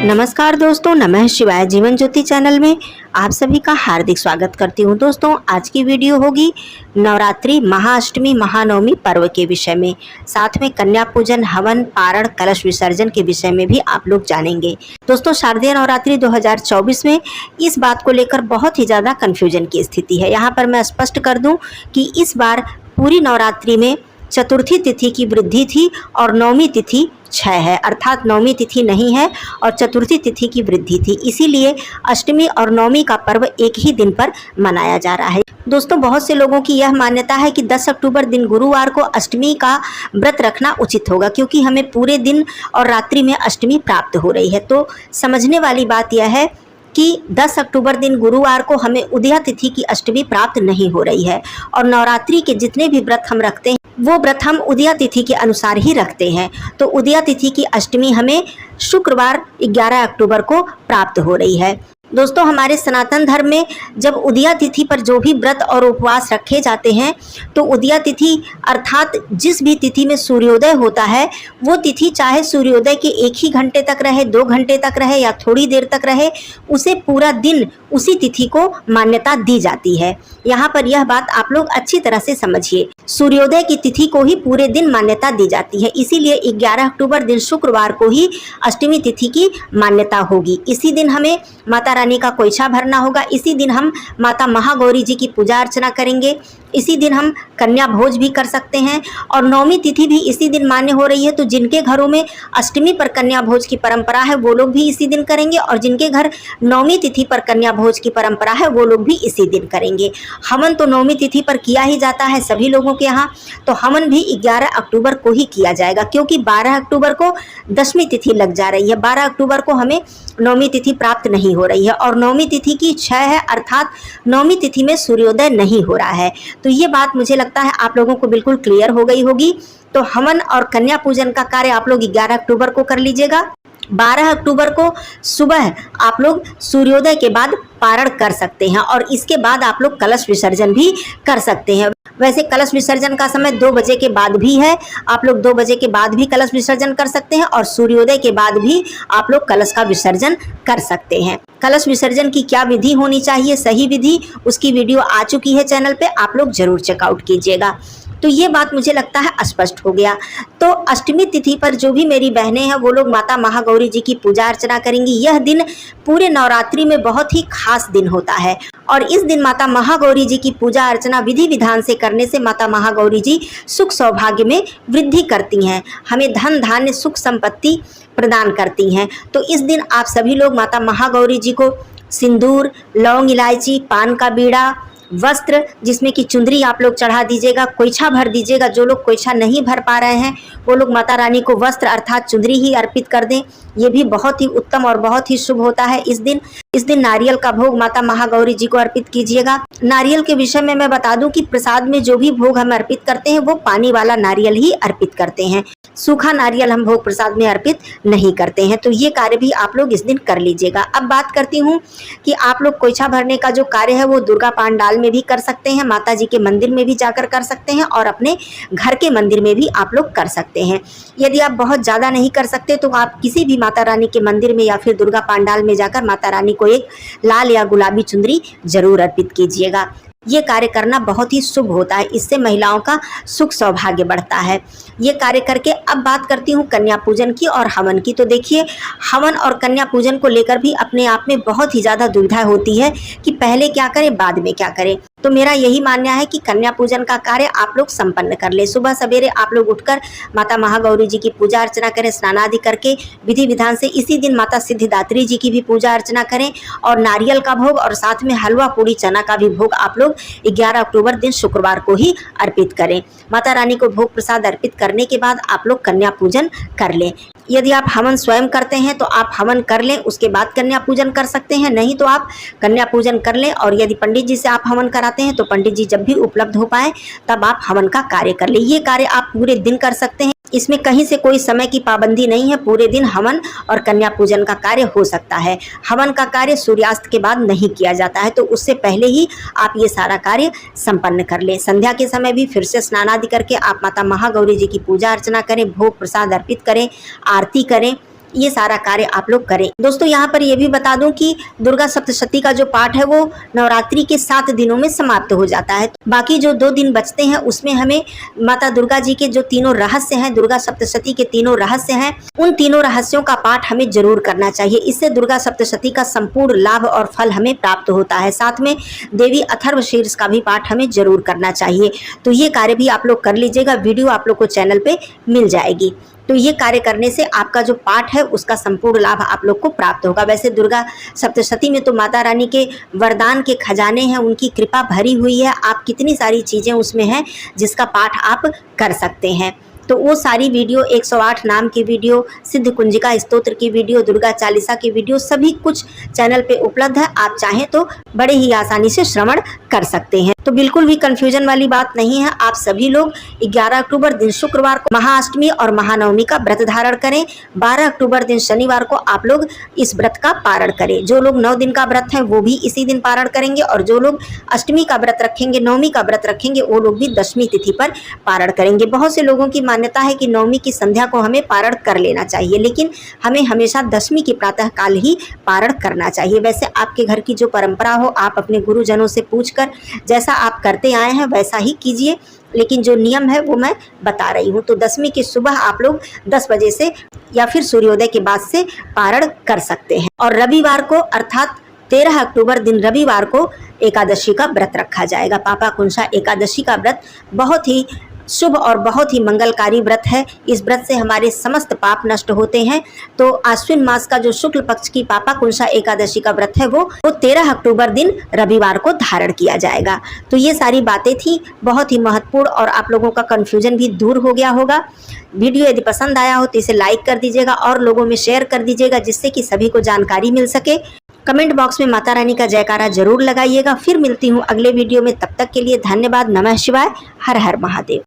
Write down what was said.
नमस्कार दोस्तों, नमः शिवाय। जीवन ज्योति चैनल में आप सभी का हार्दिक स्वागत करती हूं। दोस्तों, आज की वीडियो होगी नवरात्रि, महाअष्टमी, महानवमी पर्व के विषय में, साथ में कन्या पूजन, हवन, पारण, कलश विसर्जन के विषय में भी आप लोग जानेंगे। दोस्तों, शारदीय नवरात्रि 2024 में इस बात को लेकर बहुत ही ज़्यादा कन्फ्यूजन की स्थिति है। यहाँ पर मैं स्पष्ट कर दूँ कि इस बार पूरी नवरात्रि में चतुर्थी तिथि की वृद्धि थी और नवमी तिथि 6 है, अर्थात नवमी तिथि नहीं है और चतुर्थी तिथि की वृद्धि थी। इसीलिए अष्टमी और नवमी का पर्व एक ही दिन पर मनाया जा रहा है। दोस्तों, बहुत से लोगों की यह मान्यता है कि 10 अक्टूबर दिन गुरुवार को अष्टमी का व्रत रखना उचित होगा, क्योंकि हमें पूरे दिन और रात्रि में अष्टमी प्राप्त हो रही है। तो समझने वाली बात यह है कि 10 अक्टूबर दिन गुरुवार को हमें उदया तिथि की अष्टमी प्राप्त नहीं हो रही है और नवरात्रि के जितने भी व्रत हम रखते हैं वो व्रत हम उदया तिथि के अनुसार ही रखते हैं। तो उदया तिथि की अष्टमी हमें शुक्रवार 11 अक्टूबर को प्राप्त हो रही है। दोस्तों, हमारे सनातन धर्म में जब उदया तिथि पर जो भी व्रत और उपवास रखे जाते हैं तो उदया तिथि अर्थात जिस भी तिथि में सूर्योदय होता है वो तिथि चाहे सूर्योदय के 1 ही घंटे तक रहे, 2 घंटे तक रहे या थोड़ी देर तक रहे, उसे पूरा दिन उसी तिथि को मान्यता दी जाती है। यहाँ पर यह बात आप लोग अच्छी तरह से समझिए, सूर्योदय की तिथि को ही पूरे दिन मान्यता दी जाती है। इसीलिए 11 अक्टूबर दिन शुक्रवार को ही अष्टमी तिथि की मान्यता होगी। इसी दिन हमें माता रानी का कोइछा भरना होगा। इसी दिन हम माता महागौरी जी की पूजा अर्चना करेंगे। इसी दिन हम कन्या भोज भी कर सकते हैं और नवमी तिथि भी इसी दिन मान्य हो रही है। तो जिनके घरों में अष्टमी पर कन्या भोज की परंपरा है वो लोग भी इसी दिन करेंगे और जिनके घर नवमी तिथि पर कन्या भोज की परंपरा है वो लोग भी इसी दिन करेंगे। हवन तो नवमी तिथि पर किया ही जाता है सभी लोगों के यहाँ, तो हवन भी 11 अक्टूबर को ही किया जाएगा, क्योंकि 12 अक्टूबर को दशमी तिथि लग जा रही है। 12 अक्टूबर को हमें नवमी तिथि प्राप्त नहीं हो रही है और नवमी तिथि की 6 है, अर्थात नवमी तिथि में सूर्योदय नहीं हो रहा है। तो ये बात मुझे लगता है आप लोगों को बिल्कुल क्लियर हो गई होगी। तो हवन और कन्या पूजन का कार्य आप लोग 11 अक्टूबर को कर लीजिएगा। 12 अक्टूबर को सुबह आप लोग सूर्योदय के बाद पारण कर सकते हैं और इसके बाद आप लोग कलश विसर्जन भी कर सकते हैं। वैसे कलश विसर्जन का समय 2 बजे के बाद भी है, आप लोग 2 बजे के बाद भी कलश विसर्जन कर सकते हैं और सूर्योदय के बाद भी आप लोग कलश का विसर्जन कर सकते हैं। कलश विसर्जन की क्या विधि होनी चाहिए, सही विधि, उसकी वीडियो आ चुकी है चैनल पे, आप लोग जरूर चेकआउट कीजिएगा। तो ये बात मुझे लगता है स्पष्ट हो गया। तो अष्टमी तिथि पर जो भी मेरी बहनें हैं वो लोग माता महागौरी जी की पूजा अर्चना करेंगी। यह दिन पूरे नवरात्रि में बहुत ही खास दिन होता है और इस दिन माता महागौरी जी की पूजा अर्चना विधि विधान से करने से माता महागौरी जी सुख सौभाग्य में वृद्धि करती हैं, हमें धन धान्य सुख संपत्ति प्रदान करती हैं। तो इस दिन आप सभी लोग माता महागौरी जी को सिंदूर, लौंग, इलायची, पान का बीड़ा, वस्त्र जिसमें कि चुंदरी आप लोग चढ़ा दीजिएगा, कोइछा भर दीजिएगा। जो लोग कोइछा नहीं भर पा रहे हैं वो लोग माता रानी को वस्त्र अर्थात चुंदरी ही अर्पित कर दें। ये भी बहुत ही उत्तम और बहुत ही शुभ होता है। इस दिन नारियल का भोग माता महागौरी जी को अर्पित कीजिएगा। नारियल के विषय में मैं बता दूं कि प्रसाद में जो भी भोग हम अर्पित करते हैं वो पानी वाला नारियल ही अर्पित करते हैं, सूखा नारियल हम भोग प्रसाद में अर्पित नहीं करते हैं। तो ये कार्य भी आप लोग इस दिन कर लीजिएगा। अब बात करती हूँ कि आप लोग कोइछा भरने का जो कार्य है वो दुर्गा पांडाल में भी कर सकते हैं, माता जी के मंदिर में भी जाकर कर सकते हैं और अपने घर के मंदिर में भी आप लोग कर सकते हैं। यदि आप बहुत ज़्यादा नहीं कर सकते तो आप किसी भी माता रानी के मंदिर में या फिर दुर्गा पांडाल में जाकर माता रानी को एक लाल या गुलाबी चुंदरी जरूर अर्पित कीजिएगा। ये कार्य करना बहुत ही शुभ होता है, इससे महिलाओं का सुख सौभाग्य बढ़ता है। ये कार्य करके अब बात करती हूँ कन्या पूजन की और हवन की। तो देखिए, हवन और कन्या पूजन को लेकर भी अपने आप में बहुत ही ज़्यादा दुविधा होती है कि पहले क्या करें बाद में क्या करें। तो मेरा यही मानना है कि कन्या पूजन का कार्य आप लोग संपन्न कर ले। सुबह सवेरे आप लोग उठकर माता महागौरी जी की पूजा अर्चना करें, स्नान आदि करके विधि विधान से इसी दिन माता सिद्धिदात्री जी की भी पूजा अर्चना करें और नारियल का भोग और साथ में हलवा पूड़ी चना का भी भोग आप लोग 11 अक्टूबर दिन शुक्रवार को ही अर्पित करें। माता रानी को भोग प्रसाद अर्पित करने के बाद आप लोग कन्या पूजन कर लें। यदि आप हवन स्वयं करते हैं तो आप हवन कर लें, उसके बाद कन्या पूजन कर सकते हैं, नहीं तो आप कन्या पूजन कर लें और यदि पंडित जी से आप हवन कराते हैं तो पंडित जी जब भी उपलब्ध हो पाए तब आप हवन का कार्य कर लें। ये कार्य आप पूरे दिन कर सकते हैं, इसमें कहीं से कोई समय की पाबंदी नहीं है। पूरे दिन हवन और कन्या पूजन का कार्य हो सकता है। हवन का कार्य सूर्यास्त के बाद नहीं किया जाता है, तो उससे पहले ही आप ये सारा कार्य संपन्न कर लें। संध्या के समय भी फिर से स्नान आदि करके आप माता महागौरी जी की पूजा अर्चना करें, भोग प्रसाद अर्पित करें, आरती करें ये सारा कार्य आप लोग करें। दोस्तों यहाँ पर ये भी बता दूं कि दुर्गा सप्तशती का जो पाठ है वो नवरात्रि के 7 दिनों में समाप्त हो जाता है। बाकी जो 2 दिन बचते हैं उसमें हमें माता दुर्गा जी के जो तीनों रहस्य हैं, दुर्गा सप्तशती के तीनों रहस्य हैं, उन तीनों रहस्यों का पाठ हमें जरूर करना चाहिए। इससे दुर्गा सप्तशती का संपूर्ण लाभ और फल हमें प्राप्त होता है। साथ में देवी अथर्वशीर्ष का भी पाठ हमें जरूर करना चाहिए। तो ये कार्य भी आप लोग कर लीजिएगा, वीडियो आप लोग को चैनल पे मिल जाएगी। तो ये कार्य करने से आपका जो पाठ है उसका संपूर्ण लाभ आप लोग को प्राप्त होगा। वैसे दुर्गा सप्तशती में तो माता रानी के वरदान के खजाने हैं, उनकी कृपा भरी हुई है। आप कितनी सारी चीज़ें उसमें हैं जिसका पाठ आप कर सकते हैं। तो वो सारी वीडियो 108 नाम की वीडियो, सिद्ध कुंजिका स्तोत्र की वीडियो, दुर्गा चालीसा की वीडियो सभी कुछ चैनल पे उपलब्ध है। आप चाहें तो बड़े ही आसानी से श्रवण कर सकते हैं। तो बिल्कुल भी कंफ्यूजन वाली बात नहीं है। आप सभी लोग 11 अक्टूबर दिन शुक्रवार को महाअष्टमी और महानवमी का व्रत धारण करें। 12 अक्टूबर दिन शनिवार को आप लोग इस व्रत का पारण करें। जो लोग 9 दिन का व्रत है वो भी इसी दिन पारण करेंगे, और जो लोग अष्टमी का व्रत रखेंगे, नवमी का व्रत रखेंगे, वो लोग भी दशमी तिथि पर पारण करेंगे। बहुत से लोगों की मान्यता है कि नवमी की संध्या को हमें पारण कर लेना चाहिए, लेकिन हमें हमेशा दशमी की प्रातः काल ही पारण करना चाहिए। वैसे आपके घर की जो परंपरा हो, आप अपने गुरुजनों से पूछकर जैसा आप करते आए हैं वैसा ही कीजिए, लेकिन जो नियम है वो मैं बता रही हूँ। तो दशमी की सुबह आप लोग 10 बजे से या फिर सूर्योदय के बाद से पारण कर सकते हैं। और रविवार को अर्थात 13 अक्टूबर दिन रविवार को एकादशी का व्रत रखा जाएगा। पापाकुंशा एकादशी का व्रत बहुत ही शुभ और बहुत ही मंगलकारी व्रत है। इस व्रत से हमारे समस्त पाप नष्ट होते हैं। तो आश्विन मास का जो शुक्ल पक्ष की पापाकुंशा एकादशी का व्रत है वो 13 अक्टूबर दिन रविवार को धारण किया जाएगा। तो ये सारी बातें थी, बहुत ही महत्वपूर्ण, और आप लोगों का कन्फ्यूजन भी दूर हो गया होगा। वीडियो यदि पसंद आया हो तो इसे लाइक कर दीजिएगा और लोगों में शेयर कर दीजिएगा, जिससे कि सभी को जानकारी मिल सके। कमेंट बॉक्स में माता रानी का जयकारा जरूर लगाइएगा। फिर मिलती हूँ अगले वीडियो में, तब तक के लिए धन्यवाद। नमः शिवाय, हर हर महादेव।